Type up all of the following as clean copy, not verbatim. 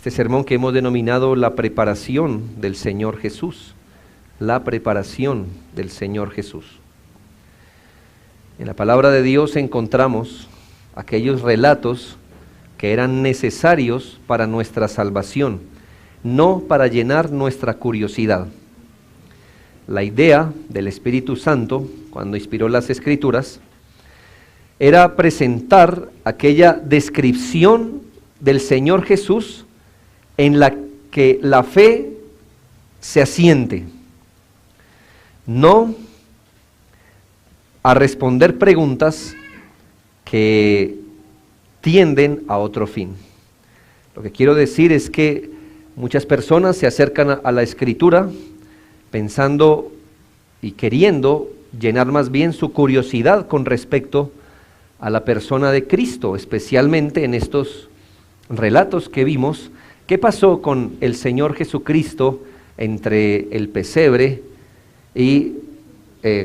este sermón que hemos denominado la preparación del Señor Jesús. La preparación del Señor Jesús. En la palabra de Dios encontramos aquellos relatos que eran necesarios para nuestra salvación, no para llenar nuestra curiosidad. La idea del Espíritu Santo, cuando inspiró las Escrituras, era presentar aquella descripción del Señor Jesús en la que la fe se asiente, no a responder preguntas que tienden a otro fin. Lo que quiero decir es que muchas personas se acercan a la Escritura pensando y queriendo llenar más bien su curiosidad con respecto a la persona de Cristo, especialmente en estos relatos que vimos. ¿Qué pasó con el Señor Jesucristo entre el pesebre y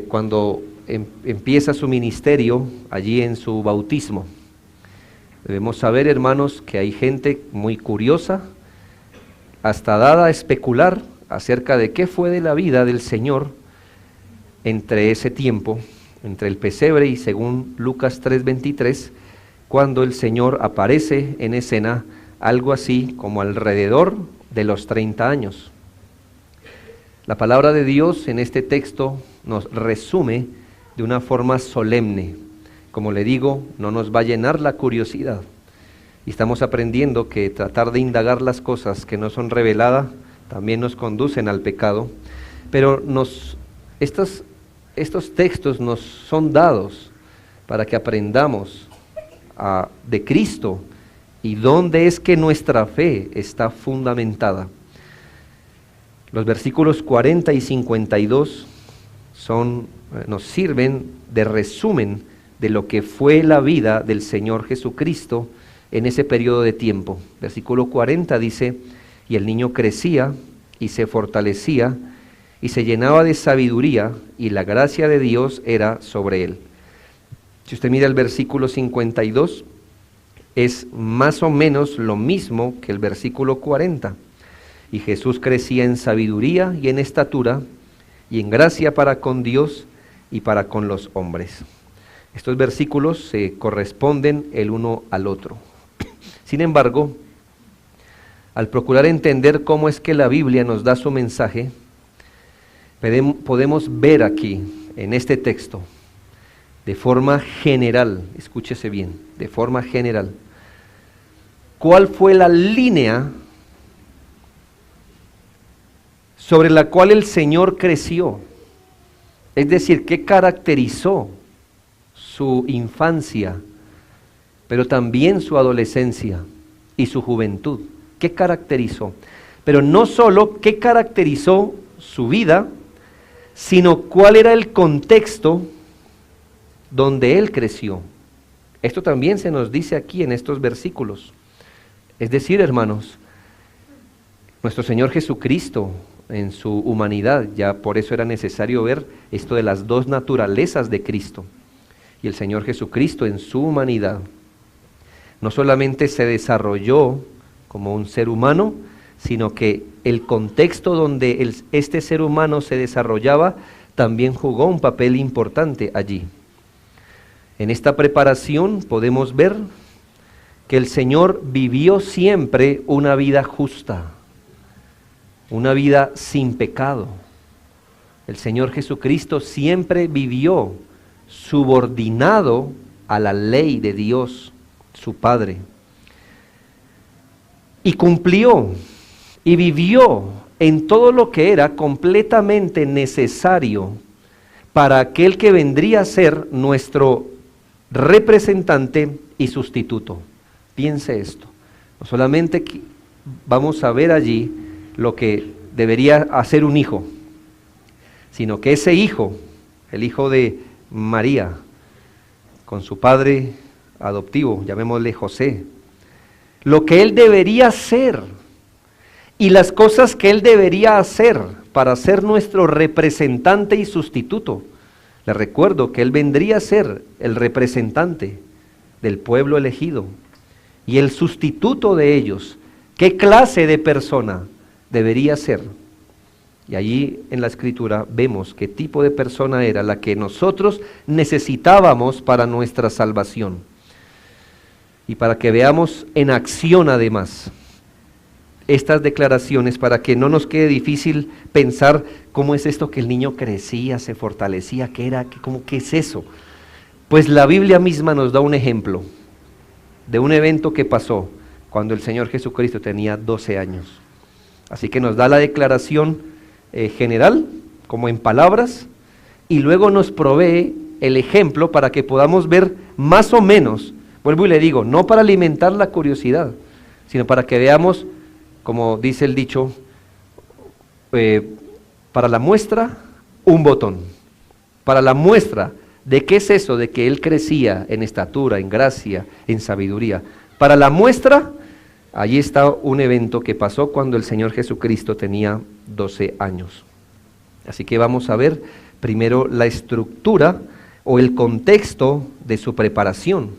cuando empieza su ministerio allí en su bautismo? Debemos saber, hermanos, que hay gente muy curiosa, hasta dada a especular acerca de qué fue de la vida del Señor entre ese tiempo, entre el pesebre y según Lucas 3:23, cuando el Señor aparece en escena, algo así como alrededor de los 30 años. La palabra de Dios en este texto nos resume de una forma solemne. Como le digo, no nos va a llenar la curiosidad. Y estamos aprendiendo que tratar de indagar las cosas que no son reveladas también nos conducen al pecado. Pero estos textos nos son dados para que aprendamos de Cristo y dónde es que nuestra fe está fundamentada. Los versículos 40 y 52 nos sirven de resumen de lo que fue la vida del Señor Jesucristo en ese periodo de tiempo. Versículo 40 dice: y el niño crecía y se fortalecía y se llenaba de sabiduría, y la gracia de Dios era sobre él. Si usted mira el versículo 52, es más o menos lo mismo que el versículo 40. Y Jesús crecía en sabiduría y en estatura y en gracia para con Dios y para con los hombres. Estos versículos se corresponden el uno al otro. Sin embargo, al procurar entender cómo es que la Biblia nos da su mensaje, podemos ver aquí, en este texto, de forma general, escúchese bien, de forma general, cuál fue la línea sobre la cual el Señor creció. Es decir, qué caracterizó su infancia, pero también su adolescencia y su juventud. ¿Qué caracterizó? Pero no solo qué caracterizó su vida, sino cuál era el contexto donde él creció. Esto también se nos dice aquí en estos versículos. Es decir, hermanos, nuestro Señor Jesucristo en su humanidad, ya por eso era necesario ver esto de las dos naturalezas de Cristo. Y el Señor Jesucristo en su humanidad no solamente se desarrolló como un ser humano, sino que el contexto donde este ser humano se desarrollaba también jugó un papel importante allí. En esta preparación podemos ver que el Señor vivió siempre una vida justa, una vida sin pecado. El Señor Jesucristo siempre vivió subordinado a la ley de Dios, su Padre. Y cumplió y vivió en todo lo que era completamente necesario para aquel que vendría a ser nuestro representante y sustituto. Piense esto, no solamente vamos a ver allí lo que debería hacer un hijo, sino que ese hijo, el hijo de María, con su padre adoptivo, llamémosle José, lo que él debería hacer y las cosas que él debería hacer para ser nuestro representante y sustituto. Les recuerdo que él vendría a ser el representante del pueblo elegido y el sustituto de ellos, ¿Qué clase de persona debería ser? Y allí en la Escritura vemos qué tipo de persona era la que nosotros necesitábamos para nuestra salvación. Y para que veamos en acción además estas declaraciones, para que no nos quede difícil pensar cómo es esto que el niño crecía, se fortalecía, qué era, qué es eso. Pues la Biblia misma nos da un ejemplo de un evento que pasó cuando el Señor Jesucristo tenía 12 años. Así que nos da la declaración general, como en palabras, y luego nos provee el ejemplo para que podamos ver más o menos, vuelvo y le digo, no para alimentar la curiosidad, sino para que veamos, como dice el dicho, para la muestra, un botón. Para la muestra de qué es eso, de que él crecía en estatura, en gracia, en sabiduría. Para la muestra, allí está un evento que pasó cuando el Señor Jesucristo tenía 12 años. Así que vamos a ver primero la estructura o el contexto de su preparación.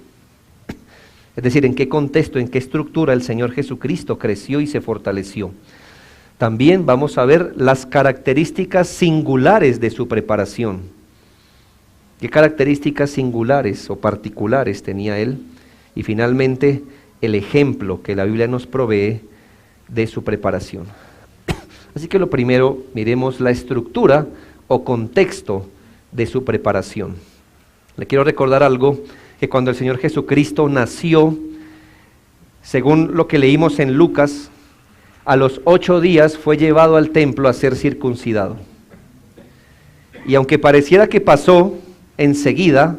Es decir, en qué contexto, en qué estructura el Señor Jesucristo creció y se fortaleció. También vamos a ver las características singulares de su preparación. ¿Qué características singulares o particulares tenía él? Y finalmente, el ejemplo que la Biblia nos provee de su preparación. Así que lo primero, miremos la estructura o contexto de su preparación. Le quiero recordar algo, que cuando el Señor Jesucristo nació, según lo que leímos en Lucas, a los 8 días fue llevado al templo a ser circuncidado. Y aunque pareciera que pasó enseguida,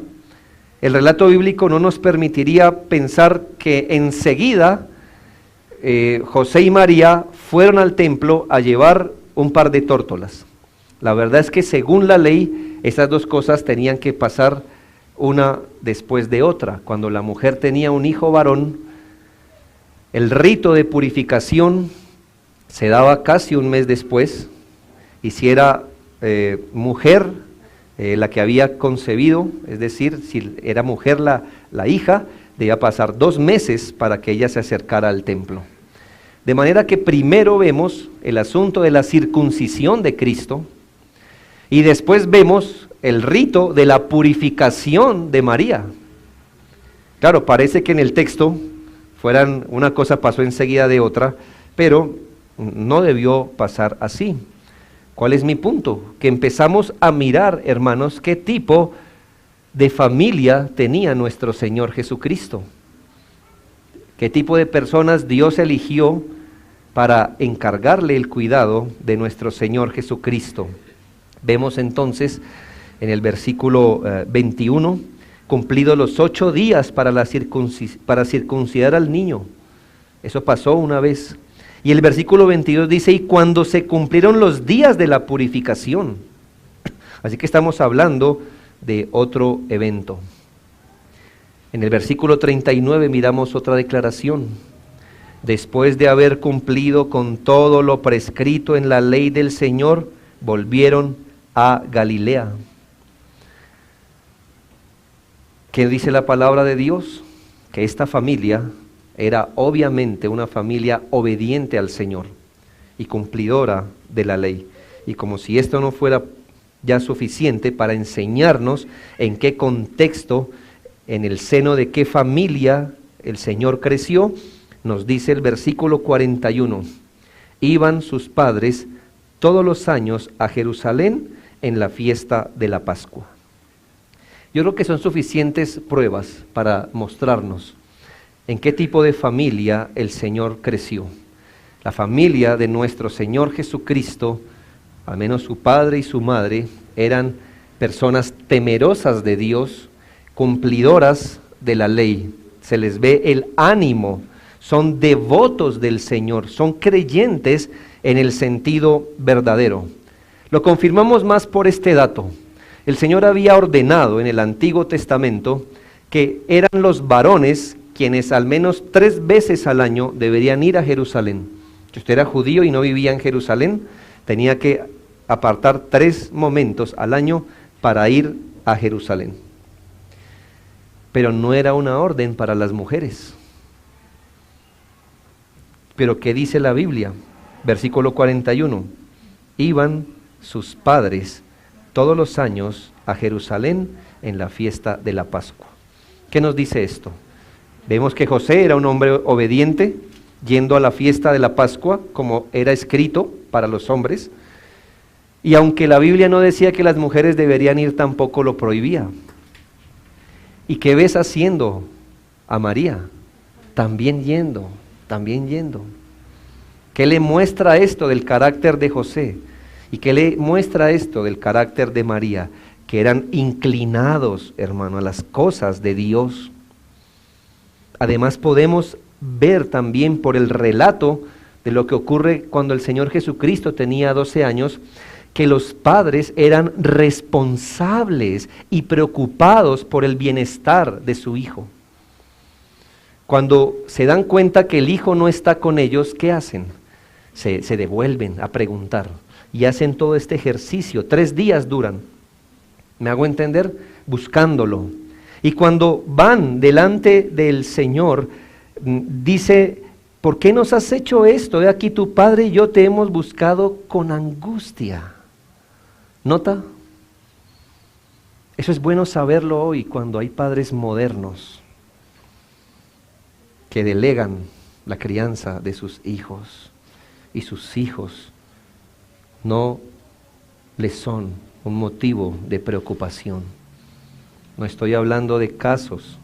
el relato bíblico no nos permitiría pensar que enseguida José y María fueron al templo a llevar un par de tórtolas. La verdad es que según la ley, esas dos cosas tenían que pasar una después de otra. Cuando la mujer tenía un hijo varón, el rito de purificación se daba casi un mes después, y si era mujer la que había concebido, es decir, si era mujer la hija, debía pasar 2 meses para que ella se acercara al templo. De manera que primero vemos el asunto de la circuncisión de Cristo, y después vemos el rito de la purificación de María. Claro, parece que en el texto una cosa pasó enseguida de otra, pero no debió pasar así. ¿Cuál es mi punto? Que empezamos a mirar, hermanos, qué tipo de familia tenía nuestro Señor Jesucristo. ¿Qué tipo de personas Dios eligió para encargarle el cuidado de nuestro Señor Jesucristo? Vemos entonces en el versículo 21, cumplidos los 8 días para circuncidar al niño. Eso pasó una vez. Y el versículo 22 dice, y cuando se cumplieron los días de la purificación. Así que estamos hablando de otro evento. En el versículo 39 miramos otra declaración. Después de haber cumplido con todo lo prescrito en la ley del Señor, volvieron a Galilea. ¿Qué dice la palabra de Dios? Que esta familia era obviamente una familia obediente al Señor y cumplidora de la ley. Y como si esto no fuera ya suficiente para enseñarnos en qué contexto, en el seno de qué familia el Señor creció, nos dice el versículo 41, iban sus padres todos los años a Jerusalén en la fiesta de la Pascua. Yo creo que son suficientes pruebas para mostrarnos en qué tipo de familia el Señor creció. La familia de nuestro Señor Jesucristo, al menos su padre y su madre, eran personas temerosas de Dios, cumplidoras de la ley. Se les ve el ánimo, son devotos del Señor, son creyentes en el sentido verdadero. Lo confirmamos más por este dato. El Señor había ordenado en el Antiguo Testamento que eran los varones quienes al menos 3 veces al año deberían ir a Jerusalén. Si usted era judío y no vivía en Jerusalén, tenía que apartar 3 momentos al año para ir a Jerusalén. Pero no era una orden para las mujeres. Pero ¿qué dice la Biblia? Versículo 41. Iban sus padres todos los años a Jerusalén en la fiesta de la Pascua. ¿Qué nos dice esto? Vemos que José era un hombre obediente, yendo a la fiesta de la Pascua, como era escrito para los hombres, y aunque la Biblia no decía que las mujeres deberían ir, tampoco lo prohibía. ¿Y qué ves haciendo a María? También yendo. ¿Qué le muestra esto del carácter de José? ¿Y qué le muestra esto del carácter de María? Que eran inclinados, hermano, a las cosas de Dios. Además podemos ver también por el relato de lo que ocurre cuando el Señor Jesucristo tenía 12 años, que los padres eran responsables y preocupados por el bienestar de su hijo. Cuando se dan cuenta que el hijo no está con ellos, ¿qué hacen? Se devuelven a preguntar y hacen todo este ejercicio. 3 días duran, ¿me hago entender? Buscándolo. Y cuando van delante del Señor, dice: ¿por qué nos has hecho esto? He aquí tu padre y yo te hemos buscado con angustia. ¿Nota? Eso es bueno saberlo hoy cuando hay padres modernos que delegan la crianza de sus hijos y sus hijos no les son un motivo de preocupación. No estoy hablando de casos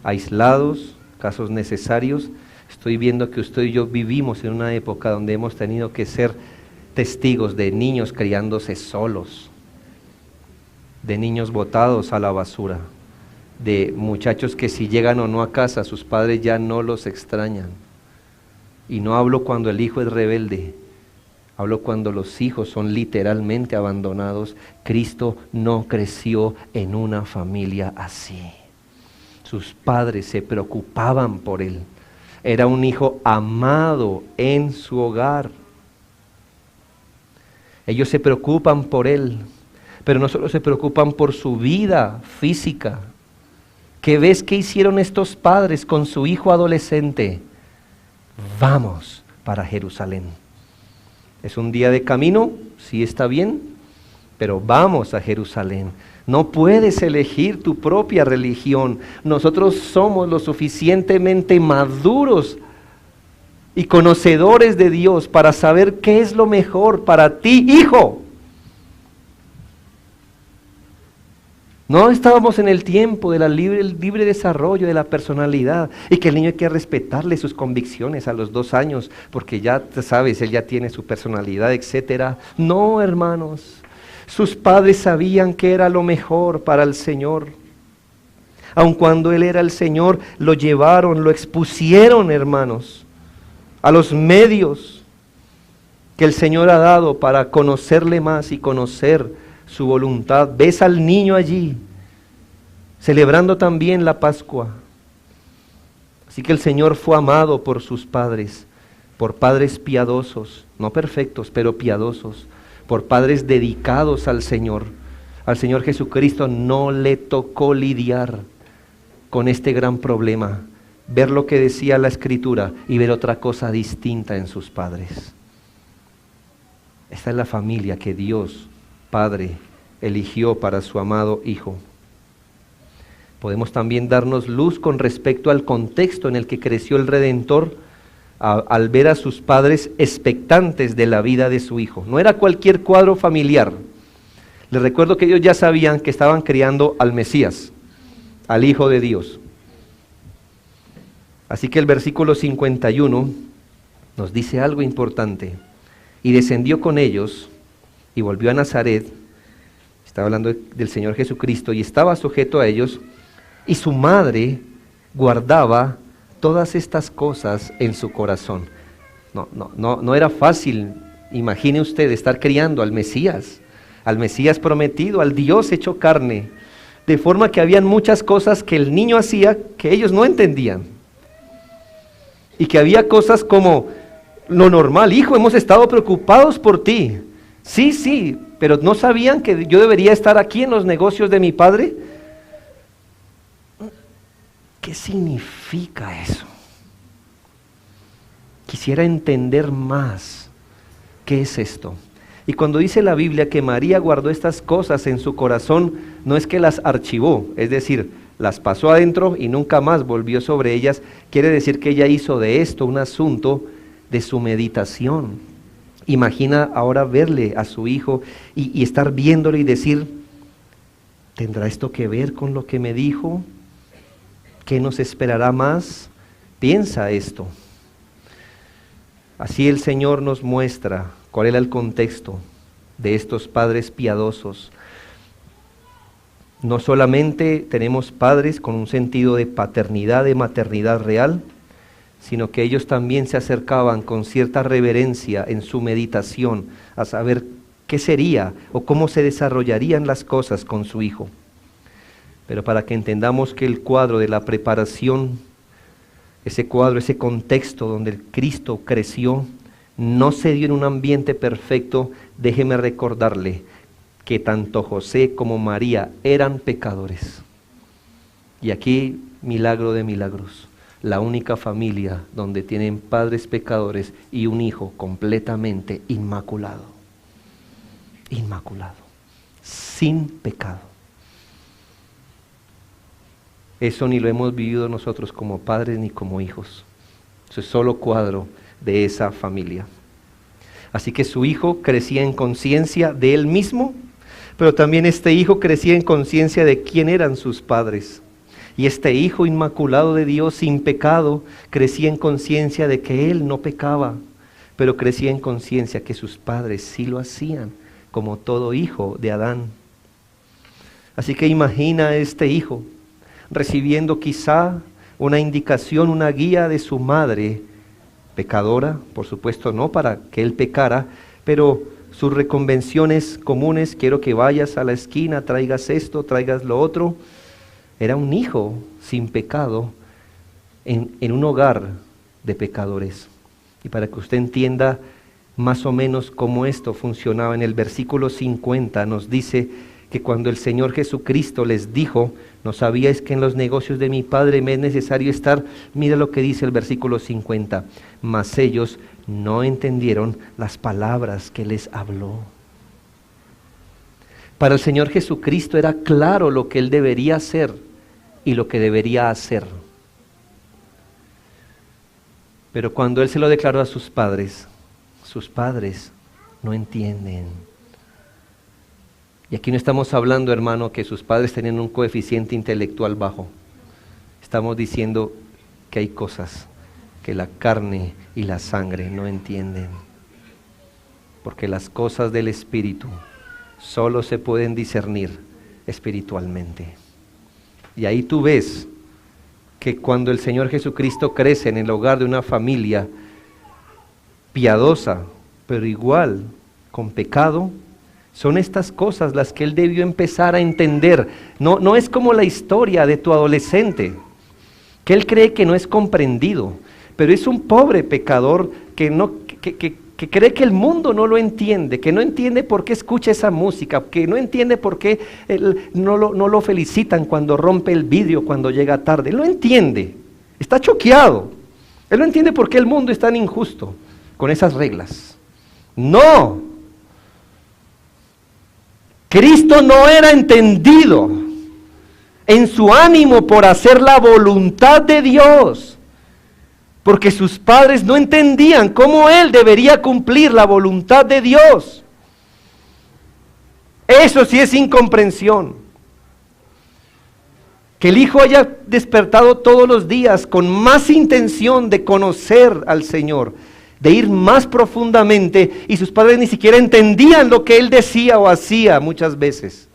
aislados, casos necesarios. Estoy viendo que usted y yo vivimos en una época donde hemos tenido que ser testigos de niños criándose solos, de niños botados a la basura, de muchachos que si llegan o no a casa, sus padres ya no los extrañan. Y no hablo cuando el hijo es rebelde, hablo cuando los hijos son literalmente abandonados. Cristo no creció en una familia así. Sus padres se preocupaban por él. Era un hijo amado en su hogar. Ellos se preocupan por él, pero no solo se preocupan por su vida física. ¿Qué ves que hicieron estos padres con su hijo adolescente? Vamos para Jerusalén. Es un día de camino, sí está bien, pero vamos a Jerusalén. No puedes elegir tu propia religión. Nosotros somos lo suficientemente maduros y conocedores de Dios para saber qué es lo mejor para ti, hijo. No estábamos en el tiempo del libre desarrollo de la personalidad y que el niño hay que respetarle sus convicciones a los 2 años porque ya sabes, él ya tiene su personalidad, etcétera. No, hermanos, sus padres sabían que era lo mejor para el Señor. Aun cuando él era el Señor, lo llevaron, lo expusieron, hermanos, a los medios que el Señor ha dado para conocerle más y conocer su voluntad. Ves al niño allí, celebrando también la Pascua. Así que el Señor fue amado por sus padres, por padres piadosos, no perfectos, pero piadosos, por padres dedicados al Señor. Al Señor Jesucristo no le tocó lidiar con este gran problema, ver lo que decía la Escritura y ver otra cosa distinta en sus padres. Esta es la familia que Dios, Padre, eligió para su amado Hijo. Podemos también darnos luz con respecto al contexto en el que creció el Redentor al ver a sus padres expectantes de la vida de su Hijo. No era cualquier cuadro familiar. Les recuerdo que ellos ya sabían que estaban criando al Mesías, al Hijo de Dios. Así que el versículo 51 nos dice algo importante. Y descendió con ellos y volvió a Nazaret, está hablando del Señor Jesucristo, y estaba sujeto a ellos, y su madre guardaba todas estas cosas en su corazón. No era fácil, imagine usted, estar criando al Mesías prometido, al Dios hecho carne, de forma que habían muchas cosas que el niño hacía que ellos no entendían, y que había cosas como lo normal: hijo, hemos estado preocupados por ti. Sí, pero ¿no sabían que yo debería estar aquí en los negocios de mi padre? ¿Qué significa eso? Quisiera entender más qué es esto. Y cuando dice la Biblia que María guardó estas cosas en su corazón, no es que las archivó, es decir, las pasó adentro y nunca más volvió sobre ellas. Quiere decir que ella hizo de esto un asunto de su meditación. Imagina ahora verle a su hijo y estar viéndole y decir, ¿tendrá esto que ver con lo que me dijo? ¿Qué nos esperará más? Piensa esto. Así el Señor nos muestra cuál era el contexto de estos padres piadosos. No solamente tenemos padres con un sentido de paternidad, de maternidad real, sino que ellos también se acercaban con cierta reverencia en su meditación a saber qué sería o cómo se desarrollarían las cosas con su hijo. Pero para que entendamos que el cuadro de la preparación, ese cuadro, ese contexto donde el Cristo creció, no se dio en un ambiente perfecto, déjeme recordarle que tanto José como María eran pecadores. Y aquí, milagro de milagros, la única familia donde tienen padres pecadores y un hijo completamente inmaculado. Inmaculado, sin pecado. Eso ni lo hemos vivido nosotros como padres ni como hijos. Eso es solo cuadro de esa familia. Así que su hijo crecía en conciencia de él mismo, pero también este hijo crecía en conciencia de quién eran sus padres. Y este hijo inmaculado de Dios, sin pecado, crecía en conciencia de que él no pecaba, pero crecía en conciencia que sus padres sí lo hacían, como todo hijo de Adán. Así que imagina a este hijo recibiendo quizá una indicación, una guía de su madre, pecadora, por supuesto no para que él pecara, pero sus reconvenciones comunes, quiero que vayas a la esquina, traigas esto, traigas lo otro. Era un hijo sin pecado en un hogar de pecadores. Y para que usted entienda más o menos cómo esto funcionaba, en el versículo 50 nos dice que cuando el Señor Jesucristo les dijo, ¿no sabíais que en los negocios de mi Padre me es necesario estar? Mira lo que dice el versículo 50, mas ellos no entendieron las palabras que les habló. Para el Señor Jesucristo era claro lo que Él debería hacer y lo que debería hacer. Pero cuando Él se lo declaró a sus padres no entienden. Y aquí no estamos hablando, hermano, que sus padres tenían un coeficiente intelectual bajo. Estamos diciendo que hay cosas que la carne y la sangre no entienden. Porque las cosas del Espíritu solo se pueden discernir espiritualmente. Y ahí tú ves que cuando el Señor Jesucristo crece en el hogar de una familia piadosa, pero igual con pecado, son estas cosas las que Él debió empezar a entender. No es como la historia de tu adolescente, que él cree que no es comprendido, pero es un pobre pecador que cree que el mundo no lo entiende, que no entiende por qué escucha esa música, que no entiende por qué no lo felicitan cuando rompe el vidrio, cuando llega tarde. Él no entiende, está choqueado. Él no entiende por qué el mundo es tan injusto con esas reglas. No. Cristo no era entendido en su ánimo por hacer la voluntad de Dios, porque sus padres no entendían cómo Él debería cumplir la voluntad de Dios. Eso sí es incomprensión. Que el Hijo haya despertado todos los días con más intención de conocer al Señor, de ir más profundamente, y sus padres ni siquiera entendían lo que Él decía o hacía muchas veces.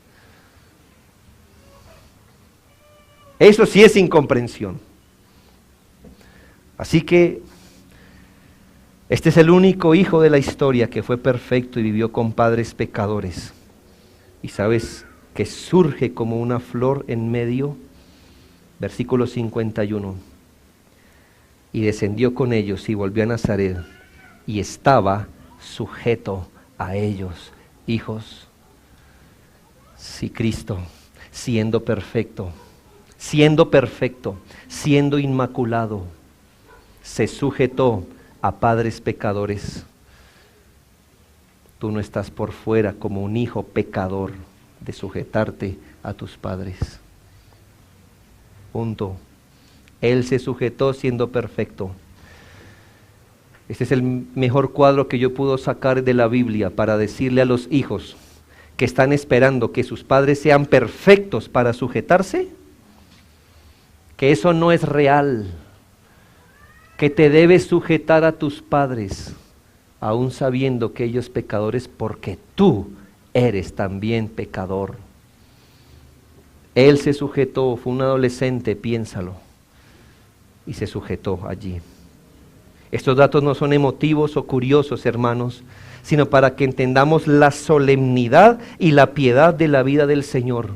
Eso sí es incomprensión. Así que este es el único hijo de la historia que fue perfecto y vivió con padres pecadores. Y sabes que surge como una flor en medio, versículo 51. Y descendió con ellos y volvió a Nazaret y estaba sujeto a ellos. Hijos, si Cristo, siendo perfecto, siendo inmaculado, se sujetó a padres pecadores. Tú no estás por fuera como un hijo pecador de sujetarte a tus padres. Punto. Él se sujetó siendo perfecto. Este es el mejor cuadro que yo puedo sacar de la Biblia para decirle a los hijos que están esperando que sus padres sean perfectos para sujetarse, que eso no es real, que te debes sujetar a tus padres, aún sabiendo que ellos pecadores, porque tú eres también pecador. Él se sujetó, fue un adolescente, piénsalo, y se sujetó allí. Estos datos no son emotivos o curiosos, hermanos, sino para que entendamos la solemnidad y la piedad de la vida del Señor.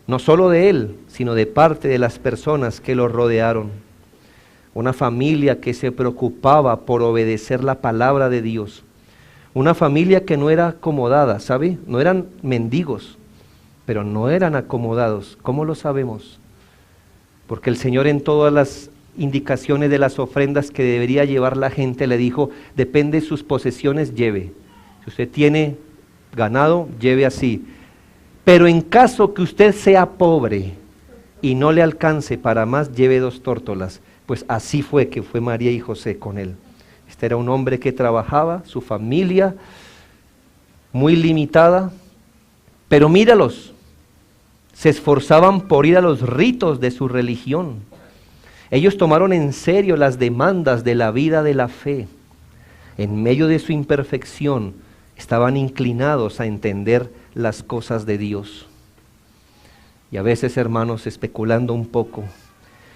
No solo de Él, sino de parte de las personas que lo rodearon. Una familia que se preocupaba por obedecer la palabra de Dios. Una familia que no era acomodada, ¿sabe? No eran mendigos, pero no eran acomodados. ¿Cómo lo sabemos? Porque el Señor en todas las indicaciones de las ofrendas que debería llevar la gente le dijo, depende de sus posesiones, lleve. Si usted tiene ganado, lleve así. Pero en caso que usted sea pobre y no le alcance para más, lleve 2 tórtolas. Pues así fue que fue María y José con él. Este era un hombre que trabajaba, su familia muy limitada, pero míralos, se esforzaban por ir a los ritos de su religión. Ellos tomaron en serio las demandas de la vida de la fe. En medio de su imperfección, estaban inclinados a entender las cosas de Dios. Y a veces, hermanos, especulando un poco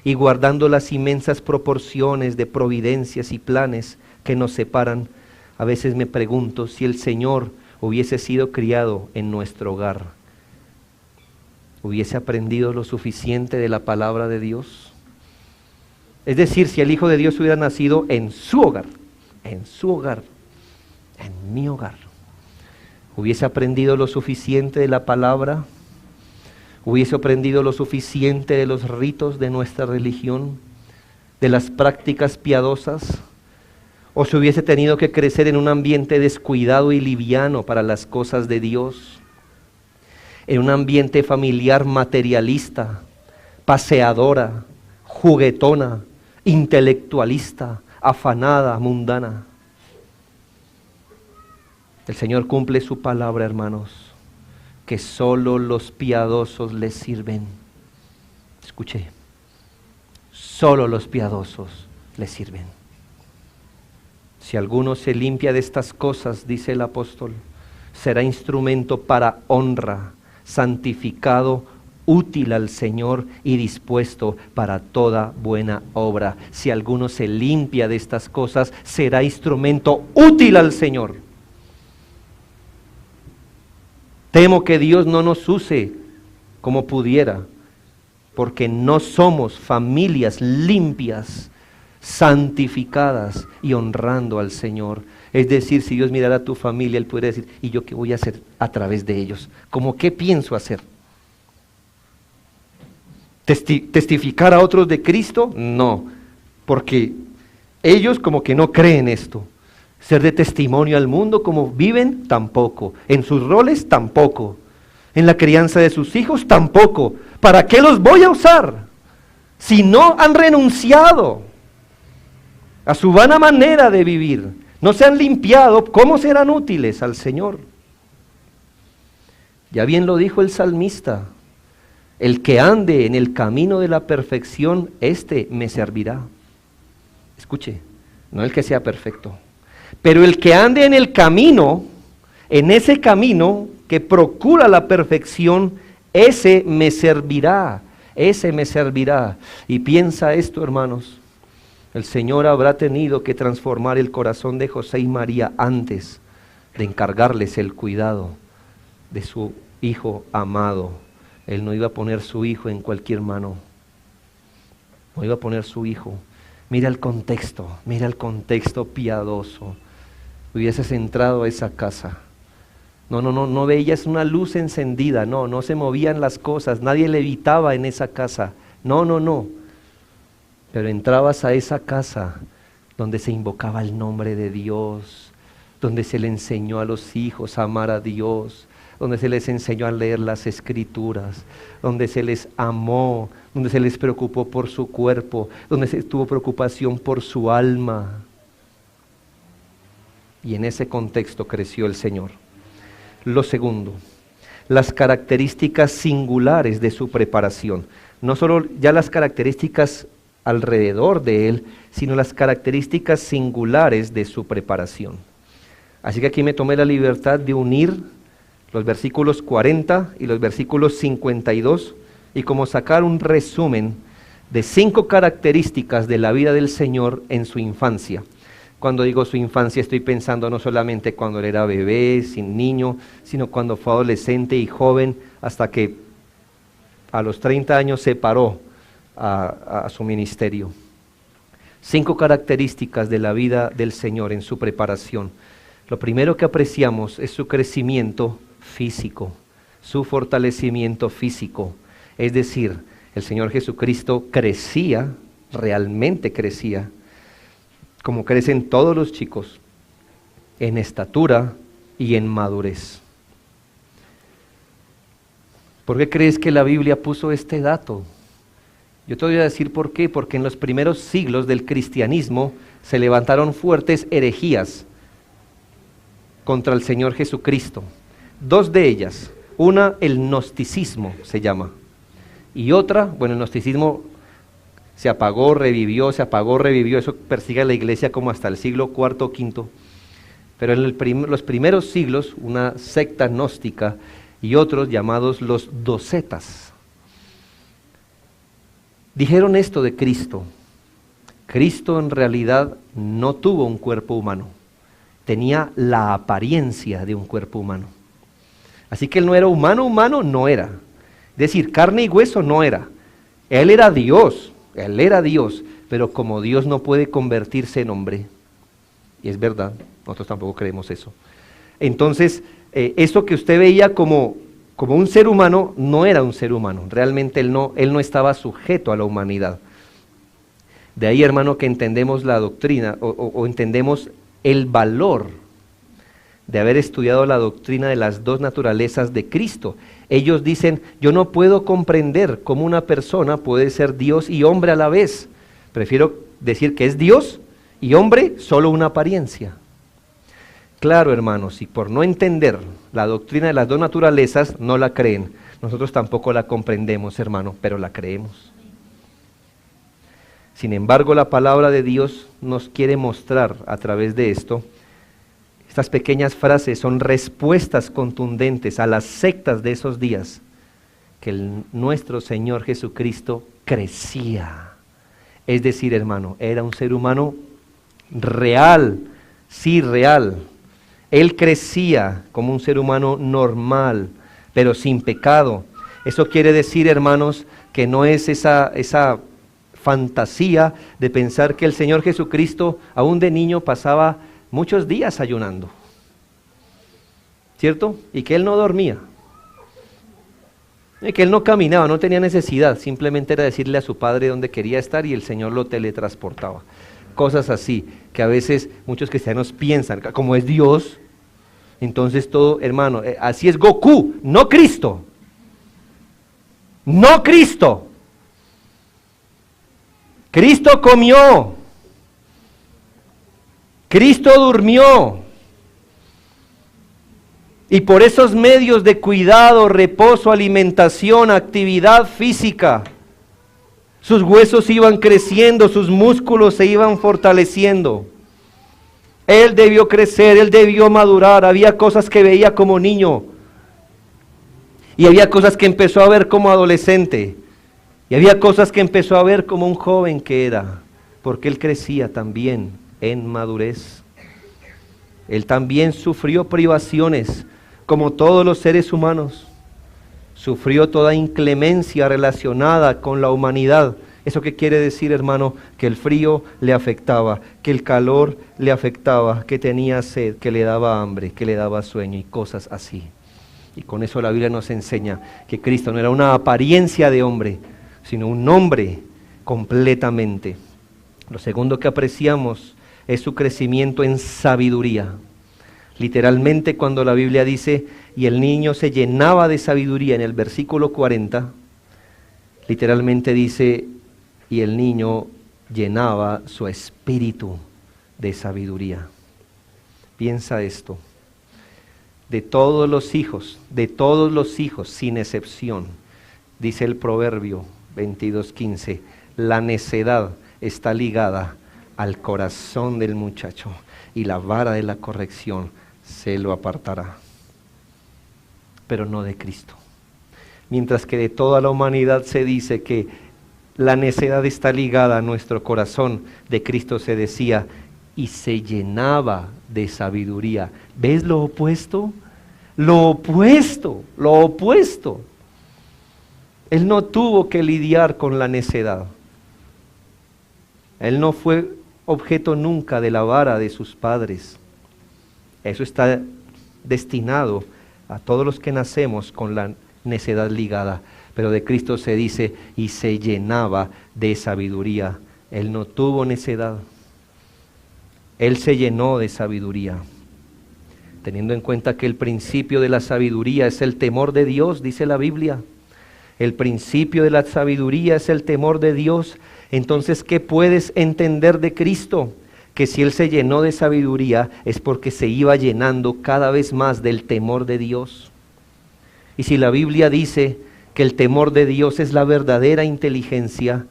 y guardando las inmensas proporciones de providencias y planes que nos separan, a veces me pregunto si el Señor hubiese sido criado en nuestro hogar, hubiese aprendido lo suficiente de la palabra de Dios. Es decir, si el Hijo de Dios hubiera nacido en su hogar, en mi hogar, hubiese aprendido lo suficiente de la palabra, hubiese aprendido lo suficiente de los ritos de nuestra religión, de las prácticas piadosas, o se hubiese tenido que crecer en un ambiente descuidado y liviano para las cosas de Dios, en un ambiente familiar materialista, paseadora, juguetona, intelectualista, afanada, mundana. El Señor cumple su palabra, hermanos, que solo los piadosos les sirven. Escuche, solo los piadosos les sirven. Si alguno se limpia de estas cosas, dice el apóstol, será instrumento para honra, santificado, útil al Señor y dispuesto para toda buena obra. Si alguno se limpia de estas cosas, será instrumento útil al Señor. Temo que Dios no nos use como pudiera, porque no somos familias limpias, santificadas y honrando al Señor. Es decir, si Dios mirara a tu familia, Él podría decir, ¿y yo qué voy a hacer a través de ellos? ¿Cómo qué pienso hacer? ¿Testificar a otros de Cristo? No, porque ellos como que no creen esto. Ser de testimonio al mundo como viven, tampoco. En sus roles, tampoco. En la crianza de sus hijos, tampoco. ¿Para qué los voy a usar? Si no han renunciado a su vana manera de vivir, no se han limpiado, ¿cómo serán útiles al Señor? Ya bien lo dijo el salmista, el que ande en el camino de la perfección, éste me servirá. Escuche, no el que sea perfecto, pero el que ande en el camino, en ese camino que procura la perfección, ese me servirá, ese me servirá. Y piensa esto, hermanos, el Señor habrá tenido que transformar el corazón de José y María antes de encargarles el cuidado de su hijo amado. Él no iba a poner su hijo en cualquier mano, no iba a poner su hijo. Mira el contexto piadoso. Hubieses entrado a esa casa. No veías una luz encendida, no se movían las cosas, nadie levitaba en esa casa. No. Pero entrabas a esa casa donde se invocaba el nombre de Dios, donde se le enseñó a los hijos a amar a Dios, donde se les enseñó a leer las Escrituras, donde se les amó, donde se les preocupó por su cuerpo, donde se tuvo preocupación por su alma. Y en ese contexto creció el Señor. Lo segundo, las características singulares de su preparación. No solo ya las características alrededor de él, sino las características singulares de su preparación. Así que aquí me tomé la libertad de unir los versículos 40 y los versículos 52 y como sacar un resumen de 5 características de la vida del Señor en su infancia. Cuando digo su infancia estoy pensando no solamente cuando él era bebé, sin niño, sino cuando fue adolescente y joven, hasta que a los 30 años se paró a su ministerio. 5 características de la vida del Señor en su preparación. Lo primero que apreciamos es su crecimiento físico, su fortalecimiento físico. Es decir, el Señor Jesucristo crecía, realmente crecía, como crecen todos los chicos, en estatura y en madurez. ¿Por qué crees que la Biblia puso este dato? Yo te voy a decir por qué, porque en los primeros siglos del cristianismo se levantaron fuertes herejías contra el Señor Jesucristo. 2 de ellas, una el gnosticismo se llama, y otra, bueno, el gnosticismo se apagó, revivió, eso persigue a la iglesia como hasta el siglo IV o V, pero en los primeros siglos una secta gnóstica y otros llamados los docetas dijeron esto de Cristo: Cristo en realidad no tuvo un cuerpo humano, tenía la apariencia de un cuerpo humano. Así que él no era humano, no era. Es decir, carne y hueso no era. Él era Dios, pero como Dios no puede convertirse en hombre, y es verdad, nosotros tampoco creemos eso. Entonces, eso que usted veía como un ser humano, no era un ser humano. Realmente él no estaba sujeto a la humanidad. De ahí, hermano, que entendemos la doctrina, o entendemos el valor de haber estudiado la doctrina de las 2 naturalezas de Cristo. Ellos dicen, yo no puedo comprender cómo una persona puede ser Dios y hombre a la vez. Prefiero decir que es Dios y hombre, solo una apariencia. Claro, hermanos, y por no entender la doctrina de las 2 naturalezas, no la creen. Nosotros tampoco la comprendemos, hermano, pero la creemos. Sin embargo, la palabra de Dios nos quiere mostrar a través de esto. Estas pequeñas frases son respuestas contundentes a las sectas de esos días, que nuestro Señor Jesucristo crecía. Es decir, hermano, era un ser humano real, sí, real. Él crecía como un ser humano normal, pero sin pecado. Eso quiere decir, hermanos, que no es esa fantasía de pensar que el Señor Jesucristo, aún de niño, pasaba muchos días ayunando, ¿cierto? Y que él no dormía, y que él no caminaba, no tenía necesidad, simplemente era decirle a su padre dónde quería estar y el Señor lo teletransportaba. Cosas así, que a veces muchos cristianos piensan, como es Dios, entonces todo, hermano, así es Goku, no Cristo. No Cristo. Cristo comió. Cristo durmió, y por esos medios de cuidado, reposo, alimentación, actividad física, sus huesos iban creciendo, sus músculos se iban fortaleciendo. Él debió crecer, él debió madurar. Había cosas que veía como niño, y había cosas que empezó a ver como adolescente, y había cosas que empezó a ver como un joven que era, porque él crecía también en madurez. Él también sufrió privaciones, como todos los seres humanos. Sufrió toda inclemencia relacionada con la humanidad. ¿Eso qué quiere decir, hermano? Que el frío le afectaba, que el calor le afectaba, que tenía sed, que le daba hambre, que le daba sueño y cosas así. Y con eso la Biblia nos enseña que Cristo no era una apariencia de hombre, sino un hombre completamente. Lo segundo que apreciamos es su crecimiento en sabiduría. Literalmente, cuando la Biblia dice, y el niño se llenaba de sabiduría, en el versículo 40, literalmente dice, y el niño llenaba su espíritu de sabiduría. Piensa esto, de todos los hijos, sin excepción, dice el Proverbio 22:15, la necedad está ligada al corazón del muchacho y la vara de la corrección se lo apartará, pero no de Cristo. Mientras que de toda la humanidad se dice que la necedad está ligada a nuestro corazón, de Cristo se decía, y se llenaba de sabiduría. ¿Ves lo opuesto? Lo opuesto, lo opuesto. Él no tuvo que lidiar con la necedad. Él no fue objeto nunca de la vara de sus padres. Eso está destinado a todos los que nacemos con la necedad ligada. Pero de Cristo se dice, y se llenaba de sabiduría. Él no tuvo necedad. Él se llenó de sabiduría. Teniendo en cuenta que el principio de la sabiduría es el temor de Dios, dice la Biblia. El principio de la sabiduría es el temor de Dios. Entonces, ¿qué puedes entender de Cristo? Que si Él se llenó de sabiduría es porque se iba llenando cada vez más del temor de Dios. Y si la Biblia dice que el temor de Dios es la verdadera inteligencia,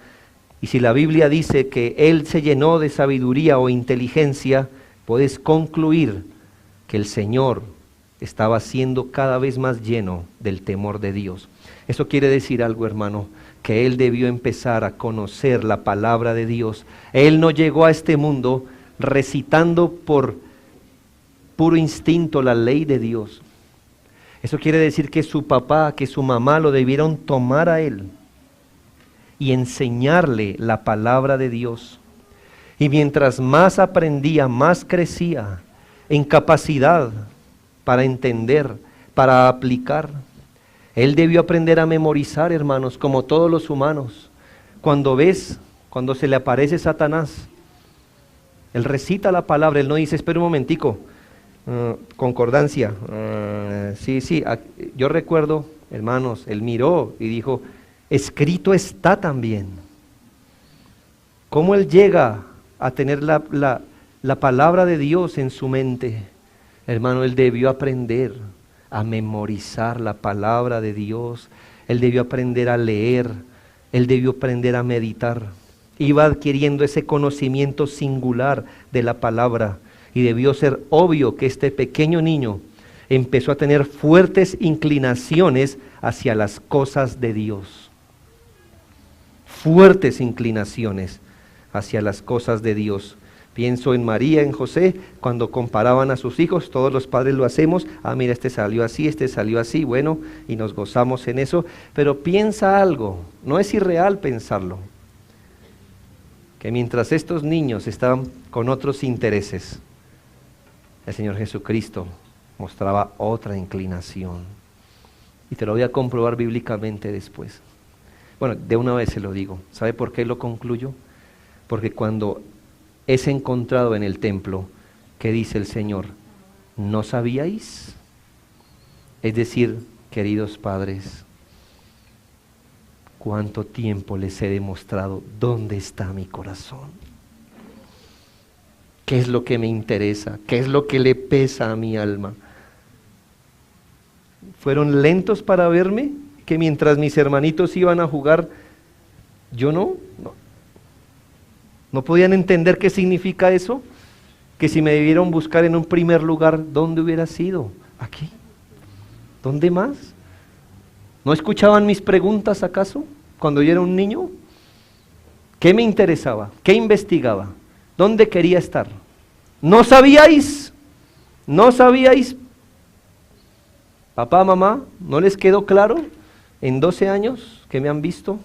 y si la Biblia dice que Él se llenó de sabiduría o inteligencia, puedes concluir que el Señor estaba siendo cada vez más lleno del temor de Dios. Eso quiere decir algo, hermano, que Él debió empezar a conocer la palabra de Dios. Él no llegó a este mundo recitando por puro instinto la ley de Dios. Eso quiere decir que su papá, que su mamá lo debieron tomar a Él y enseñarle la palabra de Dios. Y mientras más aprendía, más crecía en capacidad para entender, para aplicar. Él debió aprender a memorizar, hermanos, como todos los humanos. Cuando se le aparece Satanás, él recita la palabra, él no dice, espera un momentico, concordancia, sí, yo recuerdo, hermanos, él miró y dijo, escrito está también. ¿Cómo él llega a tener la palabra de Dios en su mente? Hermano, él debió aprender a memorizar la palabra de Dios, él debió aprender a leer, él debió aprender a meditar. Iba adquiriendo ese conocimiento singular de la palabra y debió ser obvio que este pequeño niño empezó a tener fuertes inclinaciones hacia las cosas de Dios. Fuertes inclinaciones hacia las cosas de Dios. Pienso en María, en José, cuando comparaban a sus hijos, todos los padres lo hacemos, mira, este salió así, bueno, y nos gozamos en eso, pero piensa algo, no es irreal pensarlo, que mientras estos niños estaban con otros intereses, el Señor Jesucristo mostraba otra inclinación, y te lo voy a comprobar bíblicamente después. Bueno, de una vez se lo digo, ¿sabe por qué lo concluyo? Porque cuando es encontrado en el templo, ¿qué dice el Señor? ¿No sabíais? Es decir, queridos padres, ¿cuánto tiempo les he demostrado dónde está mi corazón? ¿Qué es lo que me interesa? ¿Qué es lo que le pesa a mi alma? ¿Fueron lentos para verme? Que mientras mis hermanitos iban a jugar, yo no. ¿No podían entender qué significa eso? Que si me debieron buscar en un primer lugar, ¿dónde hubiera sido? Aquí. ¿Dónde más? ¿No escuchaban mis preguntas acaso cuando yo era un niño? ¿Qué me interesaba? ¿Qué investigaba? ¿Dónde quería estar? ¿No sabíais? ¿No sabíais? Papá, mamá, ¿no les quedó claro en 12 años que me han visto?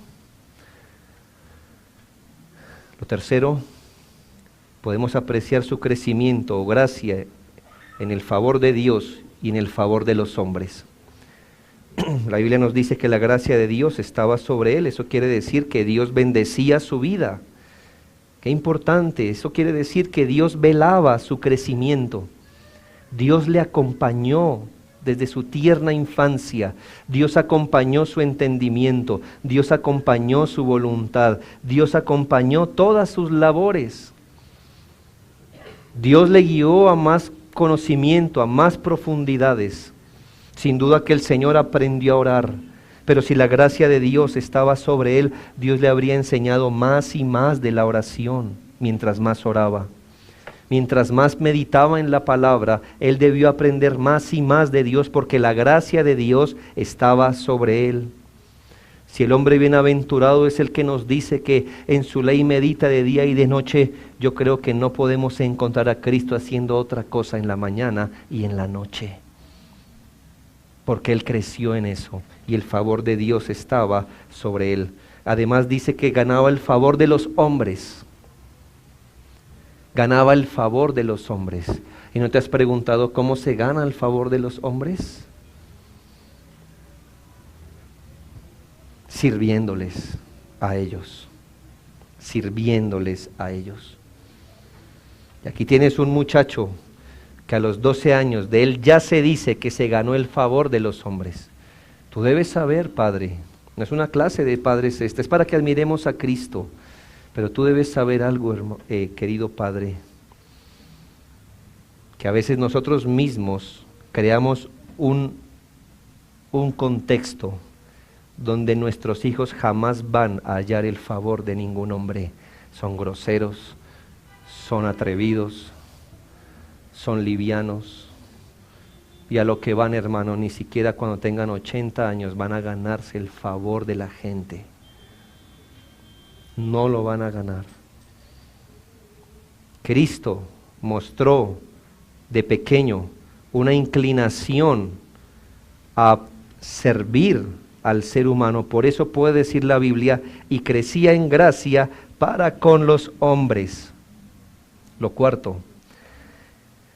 Lo tercero, podemos apreciar su crecimiento o gracia en el favor de Dios y en el favor de los hombres. La Biblia nos dice que la gracia de Dios estaba sobre él, eso quiere decir que Dios bendecía su vida. Qué importante, eso quiere decir que Dios velaba su crecimiento. Dios le acompañó desde su tierna infancia. Dios acompañó su entendimiento. Dios acompañó su voluntad. Dios acompañó todas sus labores. Dios le guió a más conocimiento, a más profundidades. Sin duda que el Señor aprendió a orar, pero si la gracia de Dios estaba sobre él, Dios le habría enseñado más y más de la oración mientras más oraba. Mientras más meditaba en la palabra, él debió aprender más y más de Dios porque la gracia de Dios estaba sobre él. Si el hombre bienaventurado es el que nos dice que en su ley medita de día y de noche, yo creo que no podemos encontrar a Cristo haciendo otra cosa en la mañana y en la noche. Porque él creció en eso y el favor de Dios estaba sobre él. Además dice que ganaba el favor de los hombres. Ganaba el favor de los hombres. ¿Y no te has preguntado cómo se gana el favor de los hombres? Sirviéndoles a ellos. Sirviéndoles a ellos. Y aquí tienes un muchacho que a los 12 años de él ya se dice que se ganó el favor de los hombres. Tú debes saber, padre, no es una clase de padres esta, es para que admiremos a Cristo. Pero tú debes saber algo, querido padre, que a veces nosotros mismos creamos un contexto donde nuestros hijos jamás van a hallar el favor de ningún hombre. Son groseros, son atrevidos, son livianos, y a lo que van, hermano, ni siquiera cuando tengan 80 años van a ganarse el favor de la gente. No lo van a ganar. Cristo mostró de pequeño una inclinación a servir al ser humano. Por eso puede decir la Biblia, y crecía en gracia para con los hombres. Lo cuarto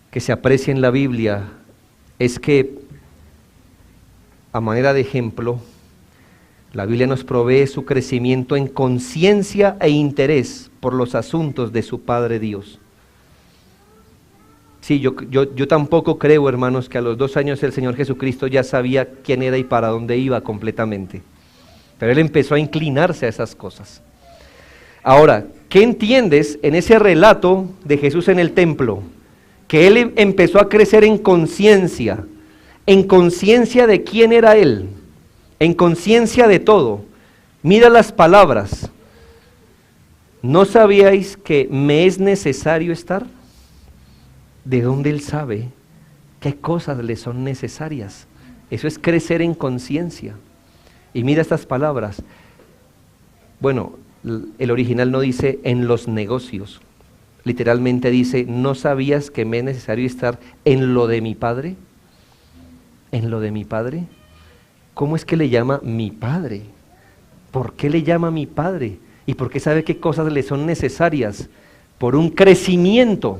que se aprecia en la Biblia es que, a manera de ejemplo, la Biblia nos provee su crecimiento en conciencia e interés por los asuntos de su Padre Dios. Sí, yo tampoco creo, hermanos, que a los 2 años el Señor Jesucristo ya sabía quién era y para dónde iba completamente. Pero Él empezó a inclinarse a esas cosas. Ahora, ¿qué entiendes en ese relato de Jesús en el templo? Que Él empezó a crecer en conciencia de quién era Él. En conciencia de todo. Mira las palabras. ¿No sabíais que me es necesario estar? ¿De dónde Él sabe qué cosas le son necesarias? Eso es crecer en conciencia. Y mira estas palabras. Bueno, el original no dice en los negocios. Literalmente dice, ¿no sabías que me es necesario estar en lo de mi Padre? ¿En lo de mi Padre? ¿Cómo es que le llama mi Padre? ¿Por qué le llama mi Padre? ¿Y por qué sabe qué cosas le son necesarias? Por un crecimiento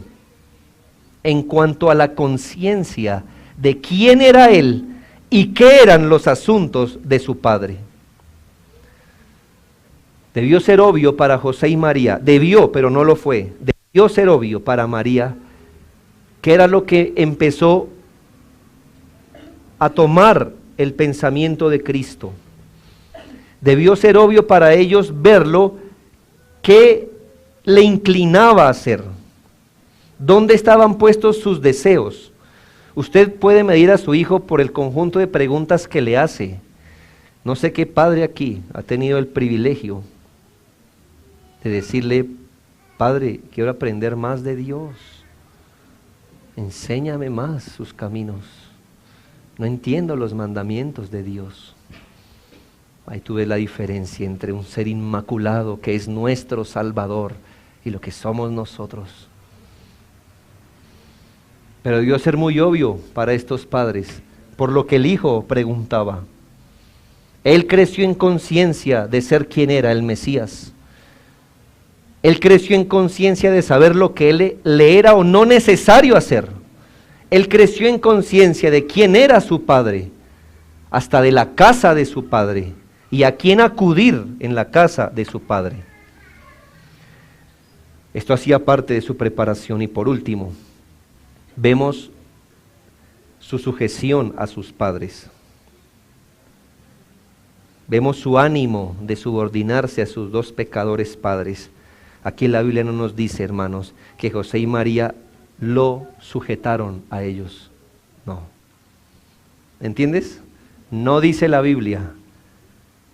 en cuanto a la conciencia de quién era Él y qué eran los asuntos de su Padre. Debió ser obvio para José y María, debió, pero no lo fue, debió ser obvio para María, que era lo que empezó a tomar el pensamiento de Cristo. Debió ser obvio para ellos verlo, que le inclinaba a hacer, dónde estaban puestos sus deseos. Usted puede medir a su hijo por el conjunto de preguntas que le hace. No sé qué padre aquí ha tenido el privilegio de decirle, Padre, quiero aprender más de Dios, enséñame más sus caminos, no entiendo los mandamientos de Dios. Ahí tú ves la diferencia entre un ser inmaculado que es nuestro Salvador y lo que somos nosotros. Pero debió ser muy obvio para estos padres, por lo que el hijo preguntaba. Él creció en conciencia de ser quien era el Mesías. Él creció en conciencia de saber lo que le era o no necesario hacer. Él creció en conciencia de quién era su padre, hasta de la casa de su padre, y a quién acudir en la casa de su padre. Esto hacía parte de su preparación. Y por último, vemos su sujeción a sus padres. Vemos su ánimo de subordinarse a sus dos pecadores padres. Aquí la Biblia no nos dice, hermanos, que José y María lo sujetaron a ellos. No. ¿Entiendes? No dice la Biblia,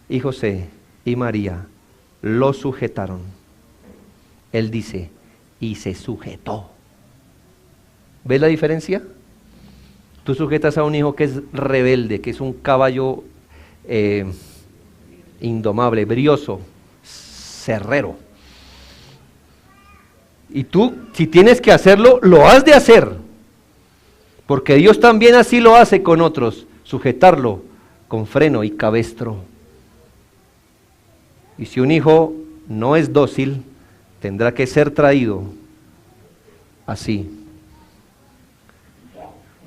y José y María lo sujetaron. Él dice, y se sujetó. ¿Ves la diferencia? Tú sujetas a un hijo que es rebelde, que es un caballo indomable, brioso, cerrero. Y tú, si tienes que hacerlo, lo has de hacer. Porque Dios también así lo hace con otros, sujetarlo con freno y cabestro. Y si un hijo no es dócil, tendrá que ser traído así.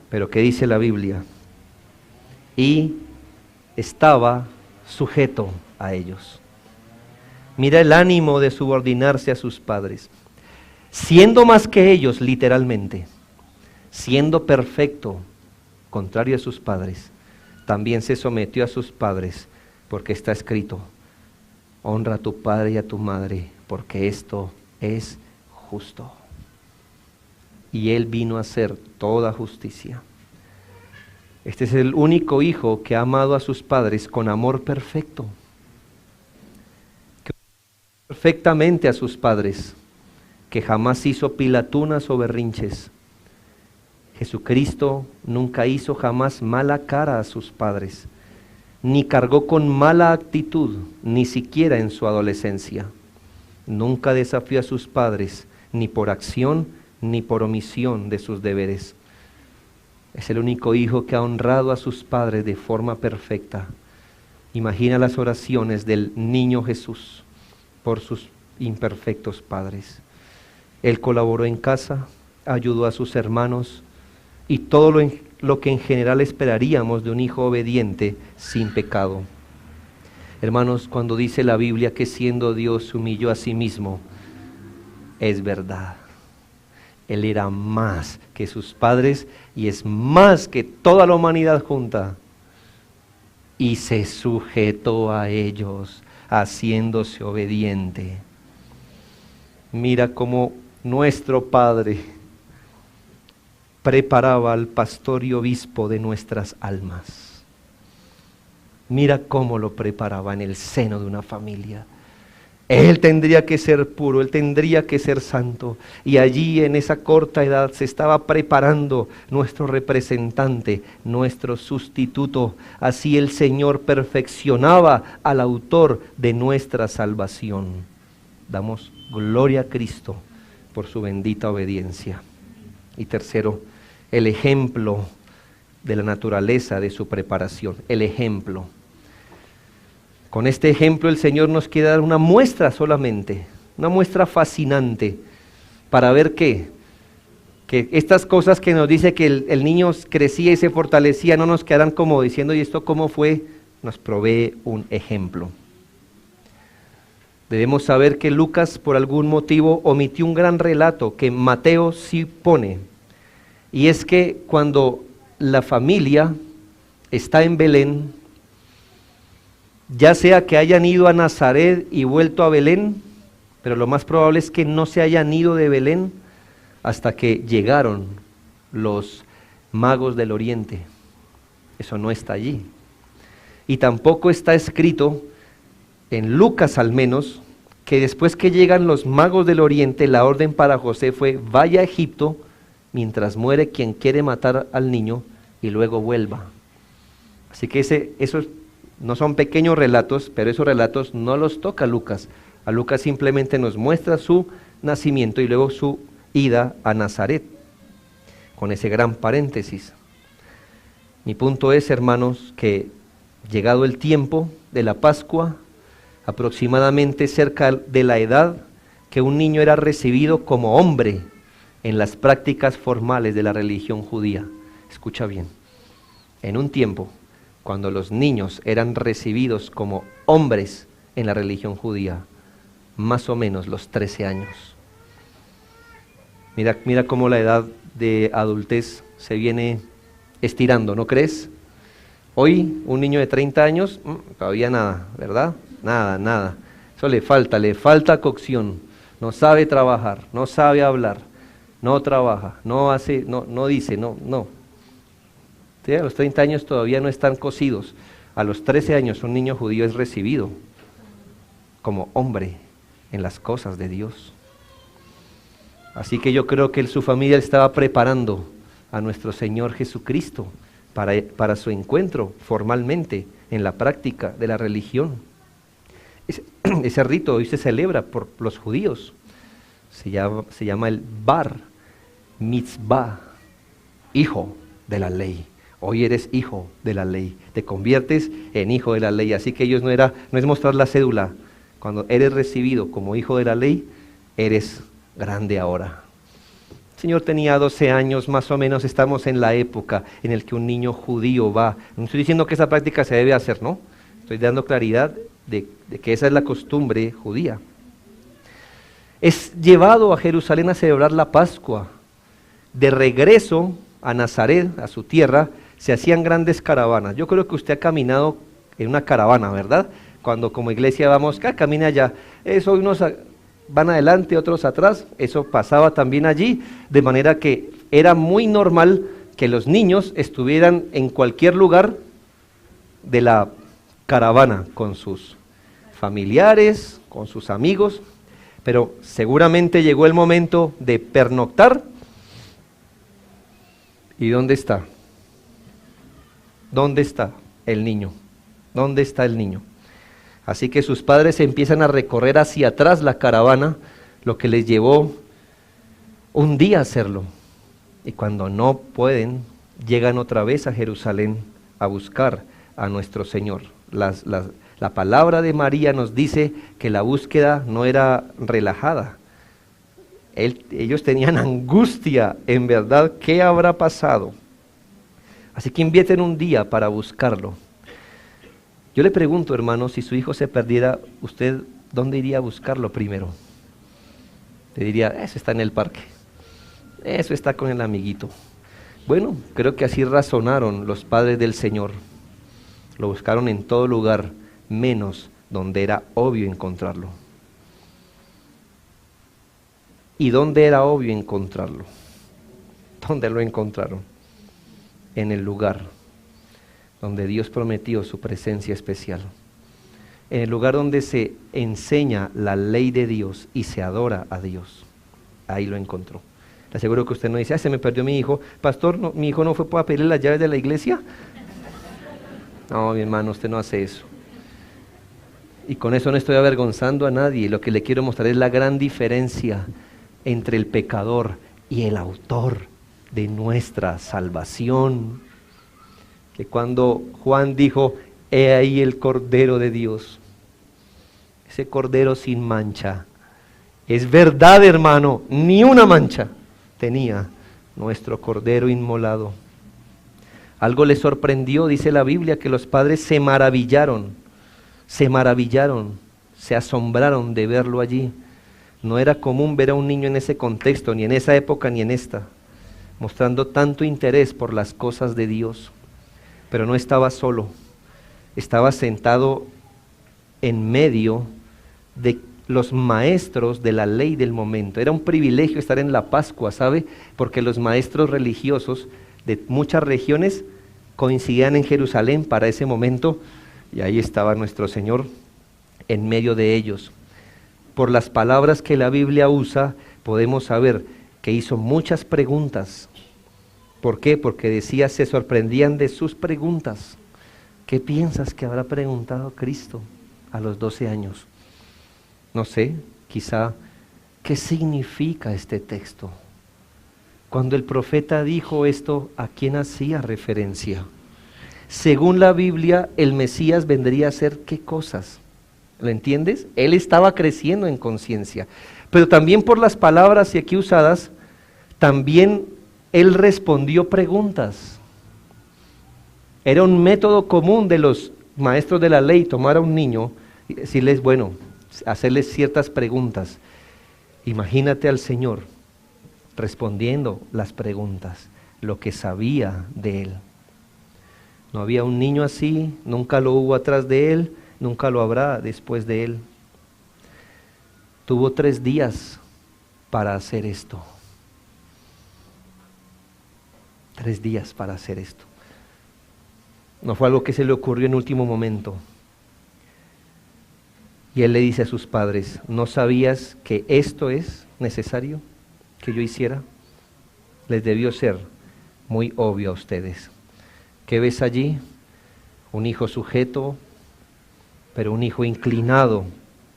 Pero ¿qué dice la Biblia? Y estaba sujeto a ellos. Mira el ánimo de subordinarse a sus padres. Siendo más que ellos, literalmente, siendo perfecto, contrario a sus padres, también se sometió a sus padres, porque está escrito, honra a tu padre y a tu madre, porque esto es justo. Y él vino a hacer toda justicia. Este es el único hijo que ha amado a sus padres con amor perfecto. Que perfectamente a sus padres, que jamás hizo pilatunas o berrinches. Jesucristo nunca hizo jamás mala cara a sus padres, ni cargó con mala actitud, ni siquiera en su adolescencia. Nunca desafió a sus padres, ni por acción, ni por omisión de sus deberes. Es el único hijo que ha honrado a sus padres de forma perfecta. Imagina las oraciones del niño Jesús por sus imperfectos padres. Él colaboró en casa, ayudó a sus hermanos y todo lo que en general esperaríamos de un hijo obediente sin pecado. Hermanos, cuando dice la Biblia que siendo Dios se humilló a sí mismo, es verdad. Él era más que sus padres y es más que toda la humanidad junta. Y se sujetó a ellos, haciéndose obediente. Mira cómo nuestro Padre preparaba al pastor y obispo de nuestras almas. Mira cómo lo preparaba en el seno de una familia. Él tendría que ser puro, él tendría que ser santo. Y allí en esa corta edad se estaba preparando nuestro representante, nuestro sustituto. Así el Señor perfeccionaba al autor de nuestra salvación. Damos gloria a Cristo por su bendita obediencia. Y tercero, el ejemplo de la naturaleza de su preparación. El ejemplo. Con este ejemplo el Señor nos quiere dar una muestra solamente, una muestra fascinante, para ver que estas cosas que nos dice que el niño crecía y se fortalecía no nos quedarán como diciendo, ¿y esto cómo fue? Nos provee un ejemplo. Debemos saber que Lucas por algún motivo omitió un gran relato que Mateo sí pone, y es que cuando la familia está en Belén, ya sea que hayan ido a Nazaret y vuelto a Belén, pero lo más probable es que no se hayan ido de Belén hasta que llegaron los magos del Oriente. Eso no está allí. Y tampoco está escrito, en Lucas al menos, que después que llegan los magos del Oriente, la orden para José fue, vaya a Egipto mientras muere quien quiere matar al niño y luego vuelva. Así que esos no son pequeños relatos, pero esos relatos no los toca Lucas. A Lucas simplemente nos muestra su nacimiento y luego su ida a Nazaret, con ese gran paréntesis. Mi punto es, hermanos, que llegado el tiempo de la Pascua, aproximadamente cerca de la edad que un niño era recibido como hombre en las prácticas formales de la religión judía. Escucha bien, en un tiempo cuando los niños eran recibidos como hombres en la religión judía, más o menos los 13 años. Mira cómo la edad de adultez se viene estirando, ¿no crees? Hoy un niño de 30 años, todavía nada, ¿verdad? Nada. Eso le falta cocción. No sabe trabajar, no sabe hablar, no trabaja, no hace, no dice, no. ¿Sí? A los 30 años todavía no están cocidos. A los 13 años un niño judío es recibido como hombre en las cosas de Dios. Así que yo creo que su familia estaba preparando a nuestro Señor Jesucristo para su encuentro formalmente en la práctica de la religión. Ese rito hoy se celebra por los judíos. Se llama el Bar Mitzvah, hijo de la ley. Hoy eres hijo de la ley, te conviertes en hijo de la ley. Así que ellos no es mostrar la cédula. Cuando eres recibido como hijo de la ley, eres grande ahora. El Señor tenía 12 años, más o menos estamos en la época en la que un niño judío va. No estoy diciendo que esa práctica se debe hacer, ¿no? Estoy dando claridad de que esa es la costumbre judía. Es llevado a Jerusalén a celebrar la Pascua. De regreso a Nazaret, a su tierra, se hacían grandes caravanas. Yo creo que usted ha caminado en una caravana, ¿verdad? Cuando como iglesia vamos, camina allá. Eso unos van adelante, otros atrás. Eso pasaba también allí, de manera que era muy normal que los niños estuvieran en cualquier lugar de la caravana con sus familiares, con sus amigos, pero seguramente llegó el momento de pernoctar. ¿Y dónde está? ¿Dónde está el niño? ¿Dónde está el niño? Así que sus padres empiezan a recorrer hacia atrás la caravana, lo que les llevó un día hacerlo. Y cuando no pueden, llegan otra vez a Jerusalén a buscar a nuestro Señor. La palabra de María nos dice que la búsqueda no era relajada. Ellos tenían angustia, en verdad, ¿qué habrá pasado? Así que invierten un día para buscarlo. Yo le pregunto, hermano, si su hijo se perdiera, ¿usted dónde iría a buscarlo primero? Le diría, eso está en el parque, eso está con el amiguito. Bueno, creo que así razonaron los padres del Señor. Lo buscaron en todo lugar, menos donde era obvio encontrarlo. ¿Y dónde era obvio encontrarlo? ¿Dónde lo encontraron? En el lugar donde Dios prometió su presencia especial. En el lugar donde se enseña la ley de Dios y se adora a Dios. Ahí lo encontró. Le aseguro que usted no dice, se me perdió mi hijo. Pastor, no, mi hijo no fue para pedirle las llaves de la iglesia. No, mi hermano, usted no hace eso. Y con eso no estoy avergonzando a nadie. Lo que le quiero mostrar es la gran diferencia entre el pecador y el autor de nuestra salvación. Que cuando Juan dijo, he ahí el Cordero de Dios, ese Cordero sin mancha, es verdad, hermano, ni una mancha tenía nuestro Cordero inmolado. Algo les sorprendió, dice la Biblia, que los padres se maravillaron, se asombraron de verlo allí. No era común ver a un niño en ese contexto, ni en esa época ni en esta, mostrando tanto interés por las cosas de Dios. Pero no estaba solo, estaba sentado en medio de los maestros de la ley del momento. Era un privilegio estar en la Pascua, ¿sabe? Porque los maestros religiosos de muchas regiones coincidían en Jerusalén para ese momento, y ahí estaba nuestro Señor en medio de ellos. Por las palabras que la Biblia usa, podemos saber que hizo muchas preguntas. ¿Por qué? Porque decía, se sorprendían de sus preguntas. ¿Qué piensas que habrá preguntado Cristo a los 12 años? No sé, quizá, ¿qué significa este texto? Cuando el profeta dijo esto, ¿a quién hacía referencia? Según la Biblia, el Mesías vendría a ser ¿qué cosas? ¿Lo entiendes? Él estaba creciendo en conciencia. Pero también por las palabras y aquí usadas, también él respondió preguntas. Era un método común de los maestros de la ley tomar a un niño y decirles, hacerles ciertas preguntas. Imagínate al Señor respondiendo las preguntas, lo que sabía de él. No había un niño así, nunca lo hubo atrás de él, nunca lo habrá después de él. Tuvo 3 días para hacer esto. 3 días para hacer esto. No fue algo que se le ocurrió en último momento. Y él le dice a sus padres, ¿no sabías que esto es necesario que yo hiciera? Les debió ser muy obvio a ustedes. ¿Qué ves allí? Un hijo sujeto, pero un hijo inclinado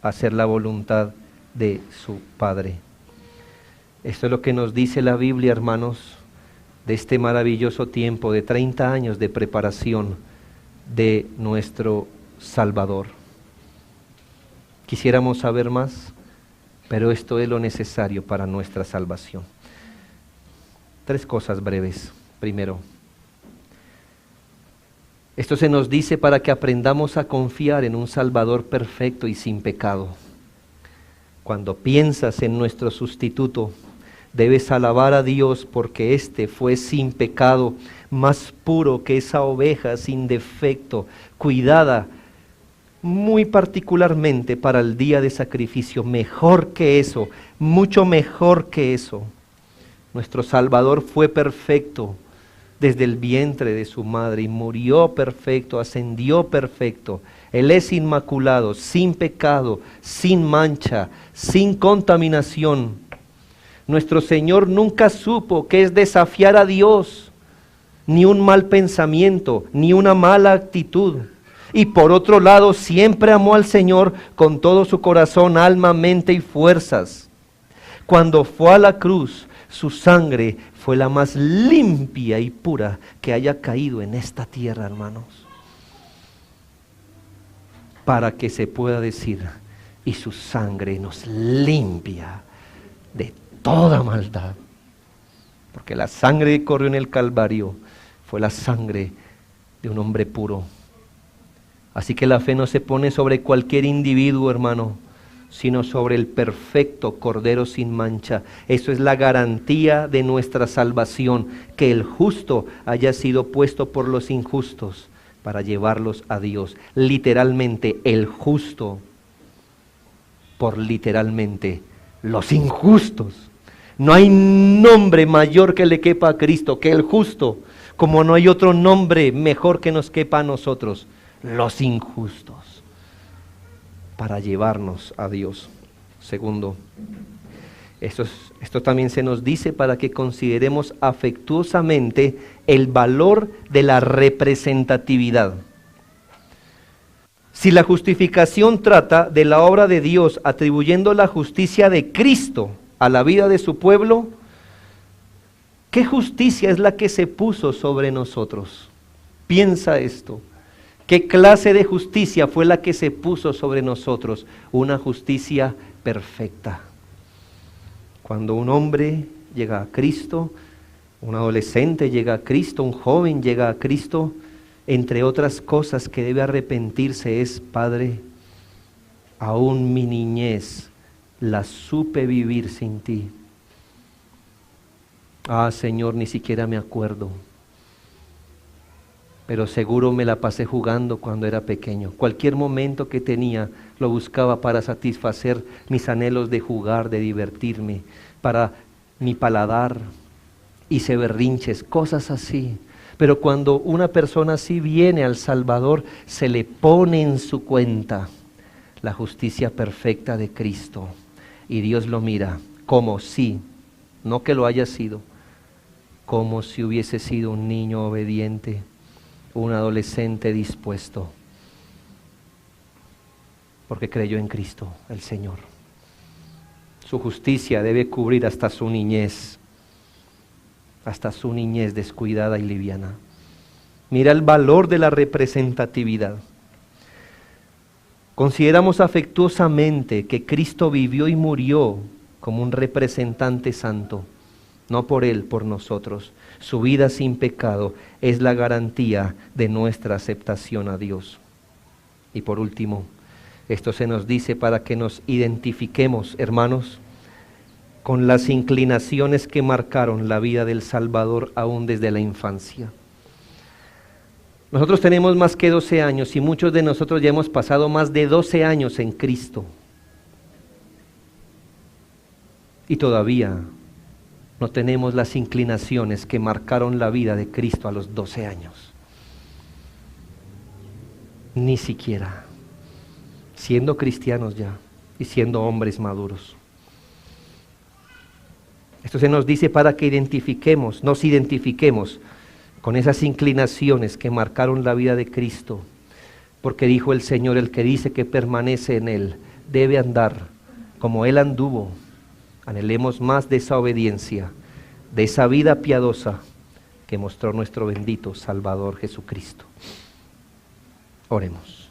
a hacer la voluntad de su padre. Esto es lo que nos dice la Biblia, hermanos, de este maravilloso tiempo de 30 años de preparación de nuestro Salvador. Quisiéramos saber más, pero esto es lo necesario para nuestra salvación. 3 cosas breves. Primero, esto se nos dice para que aprendamos a confiar en un Salvador perfecto y sin pecado. Cuando piensas en nuestro sustituto, debes alabar a Dios porque éste fue sin pecado, más puro que esa oveja sin defecto, cuidada muy particularmente para el día de sacrificio. Mejor que eso, mucho mejor que eso. Nuestro Salvador fue perfecto desde el vientre de su madre y murió perfecto, ascendió perfecto. Él es inmaculado, sin pecado, sin mancha, sin contaminación. Nuestro Señor nunca supo qué es desafiar a Dios, ni un mal pensamiento, ni una mala actitud. Y por otro lado, siempre amó al Señor con todo su corazón, alma, mente y fuerzas. Cuando fue a la cruz, su sangre fue la más limpia y pura que haya caído en esta tierra, hermanos. Para que se pueda decir, y su sangre nos limpia de toda maldad, porque la sangre que corrió en el Calvario fue la sangre de un hombre puro. Así que la fe no se pone sobre cualquier individuo, hermano, sino sobre el perfecto Cordero sin mancha. Eso es la garantía de nuestra salvación, que el justo haya sido puesto por los injustos para llevarlos a Dios. Literalmente el justo por literalmente los injustos. No hay nombre mayor que le quepa a Cristo que el justo, como no hay otro nombre mejor que nos quepa a nosotros, los injustos, para llevarnos a Dios. Segundo, esto también se nos dice para que consideremos afectuosamente el valor de la representatividad. Si la justificación trata de la obra de Dios atribuyendo la justicia de Cristo a la vida de su pueblo, ¿qué justicia es la que se puso sobre nosotros? Piensa esto. ¿Qué clase de justicia fue la que se puso sobre nosotros? Una justicia perfecta. Cuando un hombre llega a Cristo, un adolescente llega a Cristo, un joven llega a Cristo, entre otras cosas que debe arrepentirse es, Padre, aún mi niñez la supe vivir sin ti. Ah, Señor, ni siquiera me acuerdo, pero seguro me la pasé jugando cuando era pequeño. Cualquier momento que tenía lo buscaba para satisfacer mis anhelos de jugar, de divertirme, para mi paladar, hice berrinches, cosas así. Pero cuando una persona así viene al Salvador, se le pone en su cuenta la justicia perfecta de Cristo. Y Dios lo mira como si, no que lo haya sido, como si hubiese sido un niño obediente, un adolescente dispuesto, porque creyó en Cristo, el Señor. Su justicia debe cubrir hasta su niñez descuidada y liviana. Mira el valor de la representatividad. Consideramos afectuosamente que Cristo vivió y murió como un representante santo, no por Él, por nosotros. Su vida sin pecado es la garantía de nuestra aceptación a Dios. Y por último, esto se nos dice para que nos identifiquemos, hermanos, con las inclinaciones que marcaron la vida del Salvador aún desde la infancia. Nosotros tenemos más que 12 años y muchos de nosotros ya hemos pasado más de 12 años en Cristo. Y todavía no tenemos las inclinaciones que marcaron la vida de Cristo a los 12 años. Ni siquiera, siendo cristianos ya y siendo hombres maduros. Esto se nos dice para que nos identifiquemos con esas inclinaciones que marcaron la vida de Cristo, porque dijo el Señor, el que dice que permanece en Él, debe andar como Él anduvo. Anhelemos más de esa obediencia, de esa vida piadosa que mostró nuestro bendito Salvador Jesucristo. Oremos.